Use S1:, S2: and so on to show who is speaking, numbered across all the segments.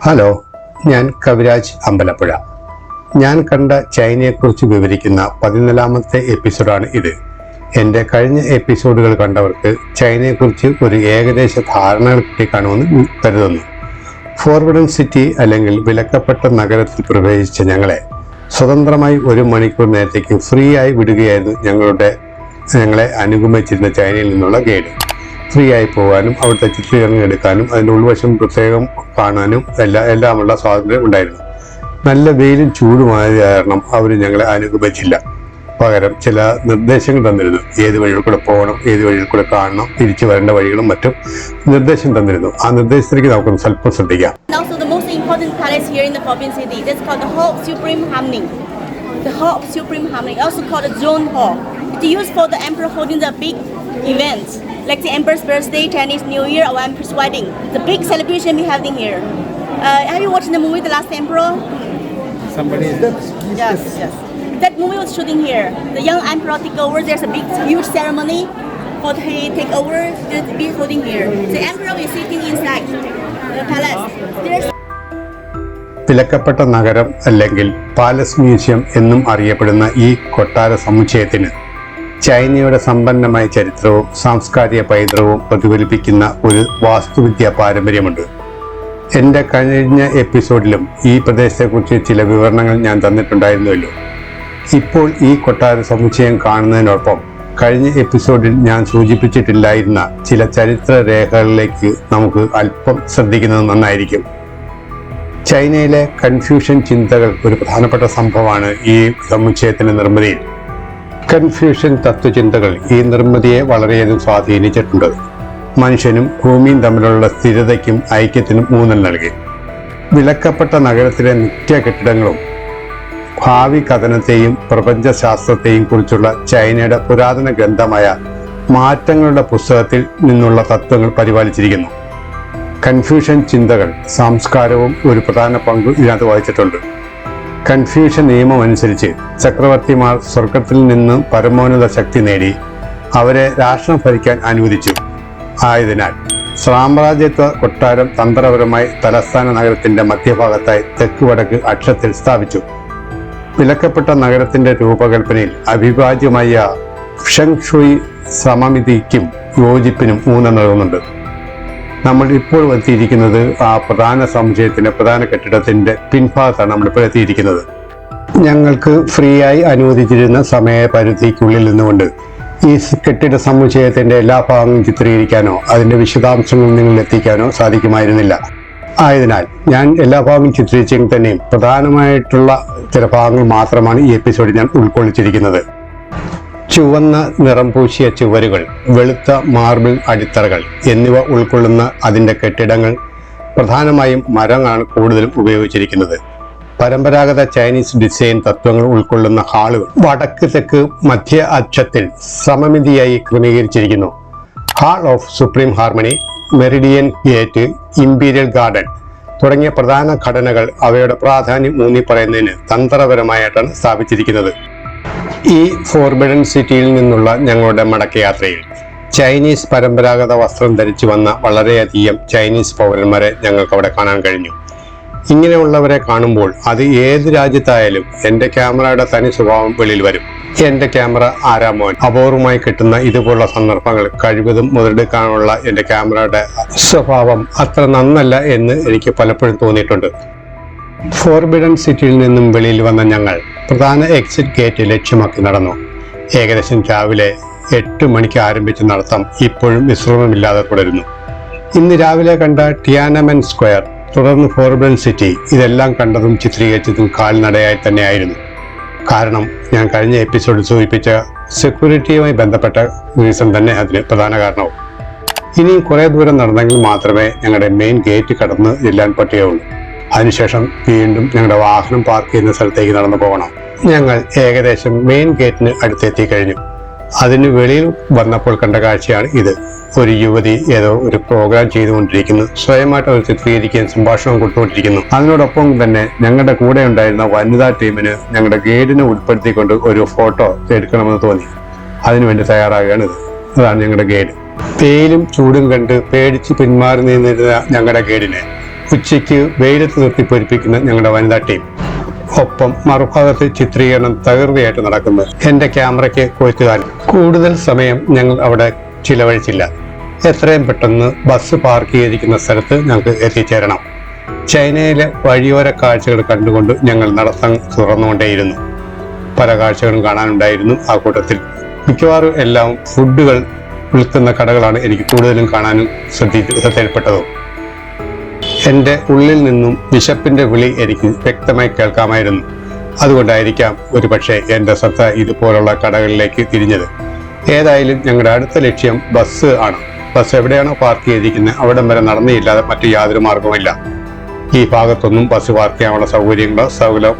S1: Hello, ഞാൻ കവിരാജ് അമ്പലപ്പുഴ. ഞാൻ കണ്ട ചൈനയെക്കുറിച്ച് വിവരിക്കുന്ന 14ാമത്തെ എപ്പിസോഡാണ് ഇത്. എൻ്റെ കഴിഞ്ഞ എപ്പിസോഡുകൾ കണ്ടവർക്ക് ചൈനയെക്കുറിച്ച് ഒരു ഏകദേശ ധാരണകൾ കിട്ടിക്കാണുമെന്ന് കരുതുന്നു. ഫോർബിഡൻ സിറ്റി അല്ലെങ്കിൽ വിലക്കപ്പെട്ട നഗരത്തിൽ പ്രവേശിച്ച ഞങ്ങളെ സ്വതന്ത്രമായി 1 മണിക്കൂർ നേരത്തേക്ക് ഫ്രീ ആയി വിടുകയായിരുന്നു ഞങ്ങളെ അനുഗമിച്ചിരുന്ന ചൈനയിൽ നിന്നുള്ള ഗൈഡ്. ഫ്രീ ആയി പോകാനും അവിടുത്തെ ചിത്രീകരണം എടുക്കാനും അതിൻ്റെ ഉൾവശം പ്രത്യേകം കാണാനും എല്ലാമുള്ള സ്വാതന്ത്ര്യം ഉണ്ടായിരുന്നു. നല്ല വെയിലും ചൂടുമായത് കാരണം അവർ ഞങ്ങളെ അനുഗമിച്ചില്ല. പകരം ചില നിർദ്ദേശങ്ങൾ തന്നിരുന്നു. ഏത് വഴിയിൽ കൂടെ പോകണം, ഏത് വഴിയിൽ കൂടെ കാണണം, തിരിച്ചു വരേണ്ട വഴികളും മറ്റും നിർദ്ദേശം തന്നിരുന്നു. ആ നിർദ്ദേശത്തിലേക്ക് നമുക്കൊന്ന് സ്വല്പം ശ്രദ്ധിക്കാം.
S2: The most important palace here in the Forbidden City, that's called the Hall of Supreme Harmony. The Hall of Supreme Harmony, also called the Throne Hall. It's used for the emperor holding the big events, like the emperor's birthday, Chinese New Year, or emperor's wedding. The big celebration we're having here. Have you watched the movie The Last Emperor?
S3: Somebody is that?
S2: Yes. That movie was shooting here. The young emperor take over. There's a big, huge ceremony for he take over. They'll be holding here. The emperor is sitting inside the palace. There's
S1: വിലക്കപ്പെട്ട നഗരം അല്ലെങ്കിൽ palace museum എന്നും അറിയപ്പെടുന്ന ഈ കൊട്ടാര സമുച്ചയത്തിന് ചൈനയുടെ സമ്പന്നമായ ചരിത്രവും സാംസ്കാരിക പൈതൃകവും പ്രതിഫലിപ്പിക്കുന്ന ഒരു വാസ്തുവിദ്യാ പാരമ്പര്യമുണ്ട്. എൻ്റെ കഴിഞ്ഞ എപ്പിസോഡിലും ഈ പ്രദേശത്തെക്കുറിച്ച് ചില വിവരണങ്ങൾ ഞാൻ തന്നിട്ടുണ്ടായിരുന്നുവല്ലോ. ഇപ്പോൾ ഈ കൊട്ടാര സമുച്ചയം കാണുന്നതിനൊപ്പം കഴിഞ്ഞ എപ്പിസോഡിൽ ഞാൻ സൂചിപ്പിച്ചിട്ടില്ലായിരുന്ന ചില ചരിത്ര രേഖകളിലേക്ക് നമുക്ക് അല്പം ശ്രദ്ധിക്കുന്നത് നന്നായിരിക്കും. ചൈനയിലെ കൺഫ്യൂഷൻ ചിന്തകൾ ഒരു പ്രധാനപ്പെട്ട സംഭവമാണ് ഈ സമുച്ചയത്തിൻ്റെ നിർമ്മിതിയിൽ. കൺഫ്യൂഷൻ തത്വചിന്തകൾ ഈ നിർമ്മിതിയെ വളരെയധികം സ്വാധീനിച്ചിട്ടുണ്ട്. മനുഷ്യനും ഭൂമിയും തമ്മിലുള്ള സ്ഥിരതയ്ക്കും ഐക്യത്തിനും ഊന്നൽ നൽകി. വിലക്കപ്പെട്ട നഗരത്തിലെ നിത്യ കെട്ടിടങ്ങളും ഭാവി കഥനത്തെയും പ്രപഞ്ചശാസ്ത്രത്തെയും കുറിച്ചുള്ള ചൈനയുടെ പുരാതന ഗ്രന്ഥമായ മാറ്റങ്ങളുടെ പുസ്തകത്തിൽ നിന്നുള്ള തത്വങ്ങൾ പരിപാലിച്ചിരിക്കുന്നു. കൺഫ്യൂഷൻ ചിന്തകൾ സംസ്കാരവും ഒരു പ്രധാന പങ്ക് ഇതിനകത്ത് വഹിച്ചിട്ടുണ്ട്. കൺഫ്യൂഷൻ നിയമം അനുസരിച്ച് ചക്രവർത്തിമാർ സ്വർഗത്തിൽ നിന്ന് പരമോന്നത ശക്തി നേടി അവരെ രാഷ്ട്രം ഭരിക്കാൻ അനുവദിച്ചു. ആയതിനാൽ സാമ്രാജ്യത്വ കൊട്ടാരം തന്ത്രപരമായി തലസ്ഥാന നഗരത്തിന്റെ മധ്യഭാഗത്തായി തെക്ക് വടക്ക് അക്ഷത്തിൽ സ്ഥാപിച്ചു. വിലക്കപ്പെട്ട നഗരത്തിന്റെ രൂപകൽപ്പനയിൽ അവിഭാജ്യമായ ഫെങ് ഷുയി സമമിതിക്കും യോജിപ്പിനും ഊന്നൽ നൽകുന്നുണ്ട്. നമ്മൾ ഇപ്പോൾ എത്തിയിരിക്കുന്നത് ആ പ്രധാന സമുച്ചയത്തിന്റെ പ്രധാന കെട്ടിടത്തിന്റെ പിൻഭാഗത്താണ് നമ്മളിപ്പോൾ എത്തിയിരിക്കുന്നത്. ഞങ്ങൾക്ക് ഫ്രീ ആയി അനുവദിച്ചിരുന്ന സമയപരിധിക്കുള്ളിൽ നിന്നുകൊണ്ട് ഈ കെട്ടിട സമുച്ചയത്തിന്റെ എല്ലാ ഭാഗങ്ങളും ചിത്രീകരിക്കാനോ അതിന്റെ വിശദാംശങ്ങൾ നിങ്ങളിൽ എത്തിക്കാനോ സാധിക്കുമായിരുന്നില്ല. ആയതിനാൽ ഞാൻ എല്ലാ ഭാഗങ്ങളും ചിത്രീകരിച്ചെങ്കിൽ തന്നെയും പ്രധാനമായിട്ടുള്ള ചില ഭാഗങ്ങൾ മാത്രമാണ് ഈ എപ്പിസോഡിൽ ഞാൻ ഉൾക്കൊള്ളിച്ചിരിക്കുന്നത്. ചുവന്ന നിറം പൂശിയ ചുവരുകൾ, വെളുത്ത മാർബിൾ അടിത്തറകൾ എന്നിവ ഉൾക്കൊള്ളുന്ന അതിൻ്റെ കെട്ടിടങ്ങൾ പ്രധാനമായും മരങ്ങളാണ് കൂടുതലും ഉപയോഗിച്ചിരിക്കുന്നത്. പരമ്പരാഗത ചൈനീസ് ഡിസൈൻ തത്വങ്ങൾ ഉൾക്കൊള്ളുന്ന ഹാളുകൾ വടക്ക് തെക്ക് മധ്യ അക്ഷത്തിൽ സമമിതിയായി ക്രമീകരിച്ചിരിക്കുന്നു. Hall of supreme harmony, Meridian gate, imperial garden തുടങ്ങിയ പ്രധാന ഘടനകൾ അവയുടെ പ്രാധാന്യം ഊന്നി പറയുന്നതിന് തന്ത്രപരമായിട്ടാണ് സ്ഥാപിച്ചിരിക്കുന്നത്. ഈ ഫോർബിഡൻ സിറ്റിയിൽ നിന്നുള്ള ഞങ്ങളുടെ മടക്കയാത്രയിൽ ചൈനീസ് പരമ്പരാഗത വസ്ത്രം ധരിച്ചു വന്ന വളരെയധികം ചൈനീസ് പൗരന്മാരെ ഞങ്ങൾക്ക് അവിടെ കാണാൻ കഴിഞ്ഞു. ഇങ്ങനെയുള്ളവരെ കാണുമ്പോൾ അത് ഏത് രാജ്യത്തായാലും എൻ്റെ ക്യാമറയുടെ തനി സ്വഭാവം വെളിയിൽ വരും. എൻ്റെ ക്യാമറ ആരാമോൻ അപൂർവമായി കിട്ടുന്ന ഇതുപോലുള്ള സന്ദർഭങ്ങൾ കഴിവതും മുതലെടുക്കാനുള്ള എൻ്റെ ക്യാമറയുടെ സ്വഭാവം അത്ര നന്നല്ല എന്ന് എനിക്ക് പലപ്പോഴും തോന്നിയിട്ടുണ്ട്. ഫോർബിഡൻ സിറ്റിയിൽ നിന്നും വെളിയിൽ വന്ന ഞങ്ങൾ പ്രധാന എക്സിറ്റ് ഗേറ്റ് ലക്ഷ്യമാക്കി നടന്നു. ഏകദേശം രാവിലെ 8 മണിക്ക് ആരംഭിച്ച നടത്തം ഇപ്പോഴും വിശ്രമമില്ലാതെ തുടരുന്നു. ഇന്ന് രാവിലെ കണ്ട ടിയാനമെൻ സ്ക്വയർ, തുടർന്ന് ഫോർബിഡൻ സിറ്റി, ഇതെല്ലാം കണ്ടതും ചിത്രീകരിച്ചതും കാൽനടയായി തന്നെയായിരുന്നു. കാരണം ഞാൻ കഴിഞ്ഞ എപ്പിസോഡിൽ സൂചിപ്പിച്ച സെക്യൂരിറ്റിയുമായി ബന്ധപ്പെട്ട റീസൺ തന്നെ അതിന് പ്രധാന കാരണവും. ഇനിയും കുറേ ദൂരം നടന്നെങ്കിൽ മാത്രമേ ഞങ്ങളുടെ മെയിൻ ഗേറ്റ് കടന്ന് ചെല്ലാൻ പറ്റുകയുള്ളൂ. അതിനുശേഷം വീണ്ടും ഞങ്ങളുടെ വാഹനം പാർക്ക് ചെയ്യുന്ന സ്ഥലത്തേക്ക് നടന്നു പോകണം. ഞങ്ങൾ ഏകദേശം മെയിൻ ഗേറ്റിന് അടുത്തെത്തി കഴിഞ്ഞു. അതിന് വെളിയിൽ വന്നപ്പോൾ കണ്ട കാഴ്ചയാണ് ഇത്. ഒരു യുവതി ഏതോ ഒരു പ്രോഗ്രാം ചെയ്തുകൊണ്ടിരിക്കുന്നു. സ്വയമായിട്ട് അവർ ചിത്രീകരിക്കുകയും സംഭാഷണം കൊടുത്തുകൊണ്ടിരിക്കുന്നു. അതിനോടൊപ്പം തന്നെ ഞങ്ങളുടെ കൂടെ ഉണ്ടായിരുന്ന വനിതാ ടീമിന് ഞങ്ങളുടെ ഗൈഡിനെ ഉൾപ്പെടുത്തിക്കൊണ്ട് ഒരു ഫോട്ടോ എടുക്കണമെന്ന് തോന്നി. അതിനുവേണ്ടി തയ്യാറാകുകയാണ് ഇത്. അതാണ് ഞങ്ങളുടെ ഗൈഡ്. വെയിലും ചൂടും കണ്ട് പേടിച്ച് പിന്മാറി നിന്നിരുന്ന ഞങ്ങളുടെ ഗൈഡിനെ ഉച്ചയ്ക്ക് വെയിലത്ത് നിർത്തി പൊരിപ്പിക്കുന്ന ഞങ്ങളുടെ വനിതാ ടീം. ഒപ്പം മറുഭാഗത്ത് ചിത്രീകരണം തകൃതിയായിട്ട് നടക്കുന്നു. എൻ്റെ ക്യാമറയ്ക്ക് കൊയ്ത്തുകാലം. കൂടുതൽ സമയം ഞങ്ങൾ അവിടെ ചിലവഴിച്ചില്ല. എത്രയും പെട്ടെന്ന് ബസ് പാർക്ക് ചെയ്തിരിക്കുന്ന സ്ഥലത്ത് ഞങ്ങൾക്ക് എത്തിച്ചേരണം. ചൈനയിലെ വഴിയോര കാഴ്ചകൾ കണ്ടുകൊണ്ട് ഞങ്ങൾ നടത്താൻ തുറന്നുകൊണ്ടേയിരുന്നു. പല കാഴ്ചകളും കാണാനുണ്ടായിരുന്നു. ആ കൂട്ടത്തിൽ മിക്കവാറും എല്ലാം ഫുഡുകൾ വിൽക്കുന്ന കടകളാണ് എനിക്ക് കൂടുതലും കാണാനും ശ്രദ്ധയിൽപ്പെട്ടതും. എൻ്റെ ഉള്ളിൽ നിന്നും വിശപ്പിൻ്റെ വിളി എനിക്ക് വ്യക്തമായി കേൾക്കാമായിരുന്നു. അതുകൊണ്ടായിരിക്കാം ഒരുപക്ഷെ എൻ്റെ ശ്രദ്ധ ഇതുപോലുള്ള കടകളിലേക്ക് തിരിഞ്ഞത്. ഏതായാലും ഞങ്ങളുടെ അടുത്ത ലക്ഷ്യം ബസ് ആണ്. ബസ് എവിടെയാണോ പാർക്ക് ചെയ്തിരിക്കുന്നത് അവിടം വരെ നടന്നില്ലാതെ മറ്റു യാതൊരു മാർഗവുമില്ല. ഈ ഭാഗത്തൊന്നും ബസ് പാർക്ക് ചെയ്യാനുള്ള സൗകര്യമോ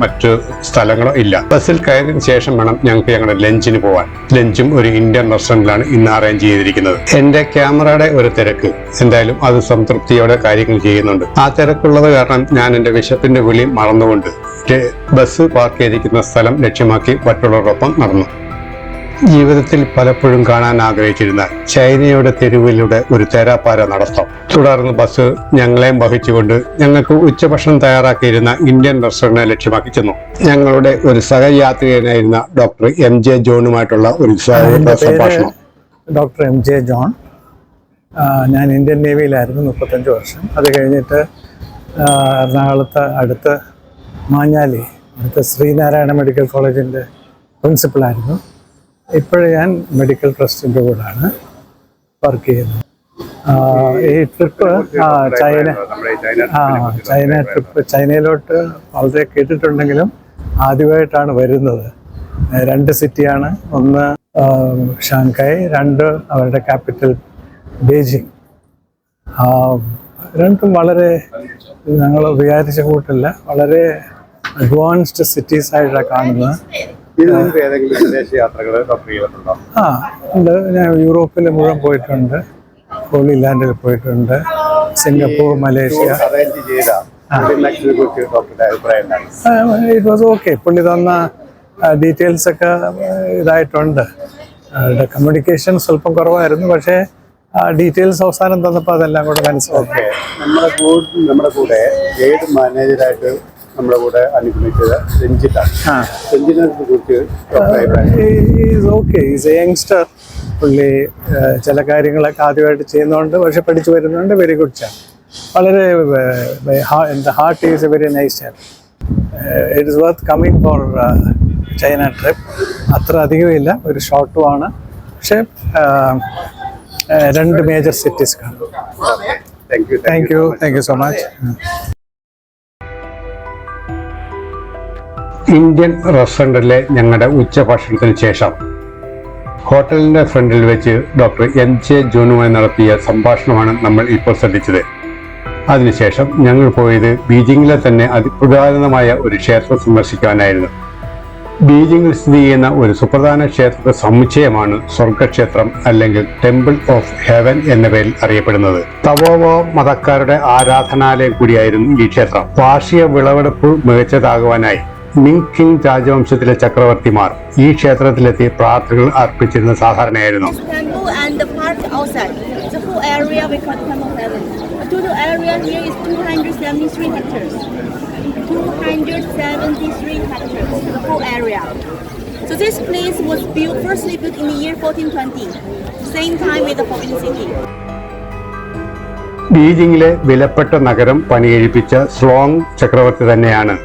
S1: മറ്റു സ്ഥലങ്ങളോ ഇല്ല. ബസ്സിൽ കയറിയതിനു ശേഷം വേണം ഞങ്ങൾക്ക് ഞങ്ങളുടെ ലഞ്ചിന് പോകാൻ. ലഞ്ചും ഒരു ഇന്ത്യൻ റെസ്റ്റോറൻറ്റിലാണ് ഇന്ന് അറേഞ്ച് ചെയ്തിരിക്കുന്നത്. എൻ്റെ ക്യാമറയുടെ ഒരു തിരക്ക്, എന്തായാലും അത് സംതൃപ്തിയോടെ കാര്യങ്ങൾ ചെയ്യുന്നുണ്ട്. ആ തിരക്കുള്ളത് കാരണം ഞാൻ എൻ്റെ വിശപ്പിന്റെ വിളി മറന്നുകൊണ്ട് ബസ് പാർക്ക് ചെയ്തിരിക്കുന്ന സ്ഥലം ലക്ഷ്യമാക്കി മറ്റുള്ളവരോടൊപ്പം നടന്നു. ജീവിതത്തിൽ പലപ്പോഴും കാണാൻ ആഗ്രഹിച്ചിരുന്ന ചൈനയുടെ തെരുവിലൂടെ ഒരു തേരാപ്പാര നടത്തം. തുടർന്ന് ബസ് ഞങ്ങളെയും വഹിച്ചുകൊണ്ട് ഞങ്ങൾക്ക് ഉച്ചഭക്ഷണം തയ്യാറാക്കിയിരുന്ന ഇന്ത്യൻ റെസ്റ്റോറന്റിനെ ലക്ഷ്യമാക്കി ചെന്നു. ഞങ്ങളുടെ ഒരു സഹയാത്രികനായിരുന്ന ഡോക്ടർ MJ ജോണുമായിട്ടുള്ള ഒരു സംഭാഷണം.
S3: Doctor MJ John. ഞാൻ ഇന്ത്യൻ നേവിയിലായിരുന്നു 35 വർഷം. അത് കഴിഞ്ഞിട്ട് എറണാകുളത്ത് അടുത്ത് മാഞ്ഞാലി അടുത്ത ശ്രീനാരായണ മെഡിക്കൽ കോളേജിൻ്റെ പ്രിൻസിപ്പളായിരുന്നു. ഇപ്പോഴും ഞാൻ മെഡിക്കൽ ട്രസ്റ്റിൻ്റെ കൂടെയാണ് വർക്ക് ചെയ്യുന്നത്. ഈ ട്രിപ്പ് ചൈന ട്രിപ്പ് ചൈനയിലോട്ട് വളരെ കേട്ടിട്ടുണ്ടെങ്കിലും ആദ്യമായിട്ടാണ് വരുന്നത്. 2 സിറ്റിയാണ്. ഒന്ന് ഷാങ്കായ്, 2 അവരുടെ ക്യാപിറ്റൽ ബീജിംഗ്. രണ്ടും വളരെ ഞങ്ങൾ വിചാരിച്ച കൂട്ടല്ല, വളരെ അഡ്വാൻസ്ഡ് സിറ്റീസ് ആയിട്ടാണ് കാണുന്നത്. ഉണ്ട്. ഞാൻ യൂറോപ്പിൽ മുഴുവൻ പോയിട്ടുണ്ട്. ഹോളി ലാൻഡിൽ പോയിട്ടുണ്ട്. Singapore, Malaysia. It was okay. പുള്ളി തന്ന ഡീറ്റെയിൽസ് ഒക്കെ ഇതായിട്ടുണ്ട്. കമ്മ്യൂണിക്കേഷൻ സ്വല്പം കുറവായിരുന്നു, പക്ഷേ ഡീറ്റെയിൽസ് അവസാനം തന്നപ്പോൾ അതെല്ലാം കൂടെ മനസ്സിലാക്കി.
S1: നമ്മുടെ കൂടെ ഗൈഡ് മാനേജറായിട്ട് നമ്മുടെ കൂടെ അനുഗമിച്ചത് രഞ്ജിത്താണ്. രഞ്ജിത്തിനെ കുറിച്ച്
S3: ഓക്കെ, ഈസ് എ യങ്സ്റ്റർ. പുള്ളി ചില കാര്യങ്ങളൊക്കെ ആദ്യമായിട്ട് ചെയ്യുന്നതുകൊണ്ട്, പക്ഷെ പഠിച്ചു വരുന്നുണ്ട്. വെരി ഗുഡ് ചാൻ. വളരെ heart is a very nice ചാൻ. It is worth coming for China trip. അത്ര അധികമില്ല, ഒരു ഷോർട്ടുമാണ്. പക്ഷേ 2 മേജർ സിറ്റീസ് കാണും. Thank you so much.
S1: Indian റെസ്റ്റോറൻറ്റിലെ ഞങ്ങളുടെ ഉച്ചഭക്ഷണത്തിന് ശേഷം ഹോട്ടലിന്റെ ഫ്രണ്ടിൽ വെച്ച് ഡോക്ടർ MJ ജോണുമായി നടത്തിയ സംഭാഷണമാണ് നമ്മൾ ഇപ്പോൾ ശ്രദ്ധിച്ചത്. അതിനുശേഷം ഞങ്ങൾ പോയത് ബീജിംഗിലെ തന്നെ അതിപുരാതനമായ ഒരു ക്ഷേത്രം സന്ദർശിക്കാനായിരുന്നു. ബീജിംഗിൽ സ്ഥിതി ചെയ്യുന്ന ഒരു സുപ്രധാന ക്ഷേത്ര സമുച്ചയമാണ് സ്വർഗക്ഷേത്രം, അല്ലെങ്കിൽ ടെമ്പിൾ ഓഫ് ഹെവൻ എന്ന പേരിൽ അറിയപ്പെടുന്നത്. തവോവോ മതക്കാരുടെ ആരാധനാലയം കൂടിയായിരുന്നു ഈ ക്ഷേത്രം. വാർഷിക വിളവെടുപ്പ് മികച്ചതാകുവാനായി മിങ് കിങ് രാജവംശത്തിലെ ചക്രവർത്തിമാർ ഈ ക്ഷേത്രത്തിലെത്തി പ്രാർത്ഥനകൾ അർപ്പിച്ചിരുന്ന സാധാരണയായിരുന്നു.
S2: So this place was firstly built in the year 1420, same time with the Forbidden City.
S1: ബീജിംഗിലെ വിലപ്പെട്ട നഗരം പണികഴിപ്പിച്ച സ്ലോങ് ചക്രവർത്തി തന്നെയാണ്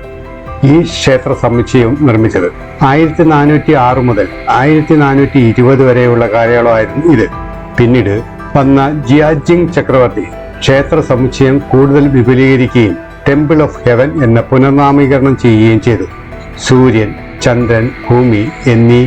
S1: ഈ ക്ഷേത്ര സമുച്ചയം നിർമ്മിച്ചത്. 1406 മുതൽ 1420 വരെയുള്ള കാലയളവായിരുന്നു ഇത്. പിന്നീട് വന്ന ജിയാജിങ് ചക്രവർത്തി ക്ഷേത്ര സമുച്ചയം കൂടുതൽ വിപുലീകരിക്കുകയും ടെമ്പിൾ ഓഫ് ഹെവൻ എന്ന പുനർനാമീകരണം ചെയ്യുകയും ചെയ്തു. സൂര്യൻ, ചന്ദ്രൻ, ഭൂമി എന്നീ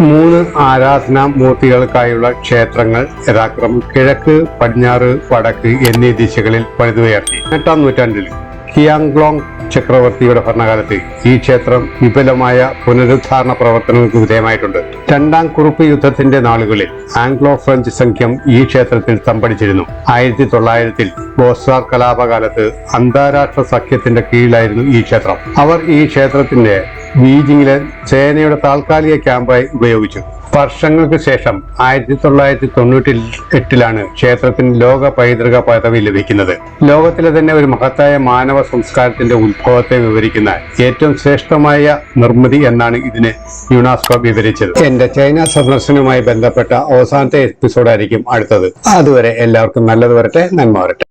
S1: 3 ആരാധനാ മൂർത്തികൾക്കായുള്ള ക്ഷേത്രങ്ങൾ യഥാക്രമം കിഴക്ക്, പടിഞ്ഞാറ്, വടക്ക് എന്നീ ദിശകളിൽ പണിതുയർത്തി. 8ാം നൂറ്റാണ്ടിൽ ഹിയാങ്ഗ്ലോങ് ചക്രവർത്തിയുടെ ഭരണകാലത്ത് ഈ ക്ഷേത്രം വിപുലമായ പുനരുദ്ധാരണ പ്രവർത്തനങ്ങൾക്ക് വിധേയമായിട്ടുണ്ട്. 2ാം കുറുപ്പ് യുദ്ധത്തിന്റെ നാളുകളിൽ ആംഗ്ലോ ഫ്രഞ്ച് സഖ്യം ഈ ക്ഷേത്രത്തിൽ തമ്പടിച്ചിരുന്നു. 1900-ൽ ബോസ്വാർ കലാപകാലത്ത് അന്താരാഷ്ട്ര സഖ്യത്തിന്റെ കീഴിലായിരുന്നു ഈ ക്ഷേത്രം. അവർ ഈ ക്ഷേത്രത്തിന്റെ ബീജിംഗിലെ സേനയുടെ താൽക്കാലിക ക്യാമ്പായി ഉപയോഗിച്ചു. വർഷങ്ങൾക്ക് ശേഷം 1998 ക്ഷേത്രത്തിന് ലോക പൈതൃക പദവി ലഭിക്കുന്നത്. ലോകത്തിലെ തന്നെ ഒരു മഹത്തായ മാനവ സംസ്കാരത്തിന്റെ ഉത്ഭവത്തെ വിവരിക്കുന്ന ഏറ്റവും ശ്രേഷ്ഠമായ നിർമ്മിതി എന്നാണ് ഇതിനെ യുനെസ്കോ വിവരിച്ചത്. എന്റെ ചൈന സന്ദർശനവുമായി ബന്ധപ്പെട്ട അവസാനത്തെ എപ്പിസോഡായിരിക്കും അടുത്തത്. അതുവരെ എല്ലാവർക്കും നല്ലത് വരട്ടെ, നന്മ വരട്ടെ.